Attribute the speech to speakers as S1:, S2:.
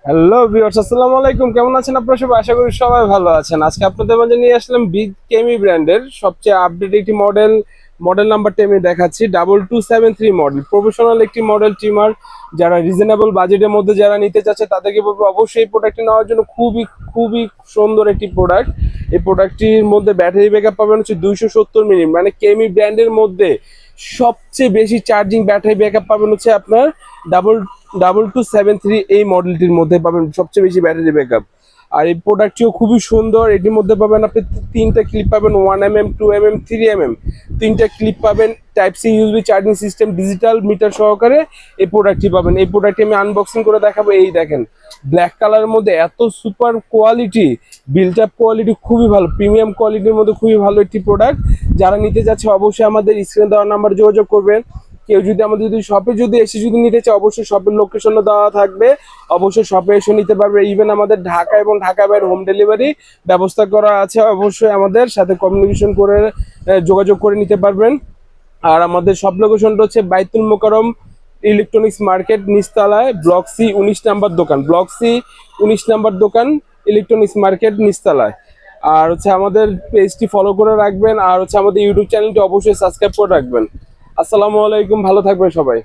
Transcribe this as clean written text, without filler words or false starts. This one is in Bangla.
S1: হ্যালো ভিউয়ার্স, আসসালামু আলাইকুম। কেমন আছেন আপনারা সবাই? আশা করি সবাই ভালো আছেন। আজকে আপনাদের মাঝে নিয়ে আসলাম বিগ কেমি ব্র্যান্ডের সবচেয়ে আপডেট একটি মডেল নাম্বারটা আমি দেখাচ্ছি। 2273 মডেল, প্রফেশনাল একটি মডেল ট্রিমার। যারা রিজনেবল বাজেটের মধ্যে যারা নিতে চাচ্ছে তাদেরকে বলবো অবশ্যই এই প্রোডাক্টটি নেওয়ার জন্য। খুবই খুবই সুন্দর একটি প্রোডাক্ট। এই প্রোডাক্টটির মধ্যে ব্যাটারি ব্যাকআপ পাবেন হচ্ছে 270 মিনিট, মানে কেমি ব্র্যান্ডের মধ্যে সবচেয়ে বেশি চার্জিং ব্যাটারি ব্যাকআপ পাবেন হচ্ছে আপনার ডাবল 2273 এই মডেলটির মধ্যে পাবেন সবচেয়ে বেশি ব্যাটারি ব্যাকআপ। আর এই প্রোডাক্টটিও খুবই সুন্দর। এটির মধ্যে পাবেন আপনি তিনটা ক্লিপ পাবেন, 1mm, 2mm, 3mm, তিনটা ক্লিপ পাবেন। Type C USB charging system, digital meter সহকারে এই প্রোডাক্টটি পাবেন। এই প্রোডাক্টটি আমি আনবক্সিং করে দেখাবো। এই দেখেন, ব্ল্যাক কালারের মধ্যে এত super quality, built up quality খুবই ভালো, প্রিমিয়াম কোয়ালিটির মধ্যে খুবই ভালো একটি প্রোডাক্ট। যারা নিতে যাচ্ছে অবশ্যই আমাদের স্ক্রিনে দেওয়া নাম্বার যোগাযোগ করবেন। কেউ যদি আমাদের শপে এসে নিতে চায় অবশ্যই শপের লোকেশনও দেওয়া থাকবে, অবশ্যই শপে এসে নিতে পারবে। ইভেন আমাদের ঢাকা এবং ঢাকা বাইরে হোম ডেলিভারি ব্যবস্থা করা আছে। অবশ্যই আমাদের সাথে কমিউনিকেশন করে যোগাযোগ করে নিতে পারবেন। আর আমাদের সব লোকেশনটা হচ্ছে বাইতুল মোকাররম ইলেকট্রনিক্স মার্কেট, নিচতলায়, ব্লক সি 19 নাম্বার দোকান, ব্লক সি 19 নাম্বার দোকান, ইলেকট্রনিক্স মার্কেট, নিচতলায়। আর হচ্ছে আমাদের পেজটি ফলো করে রাখবেন, আর হচ্ছে আমাদের ইউটিউব চ্যানেলটি অবশ্যই সাবস্ক্রাইব করে রাখবেন। আসসালামু আলাইকুম, ভালো থাকবেন সবাই।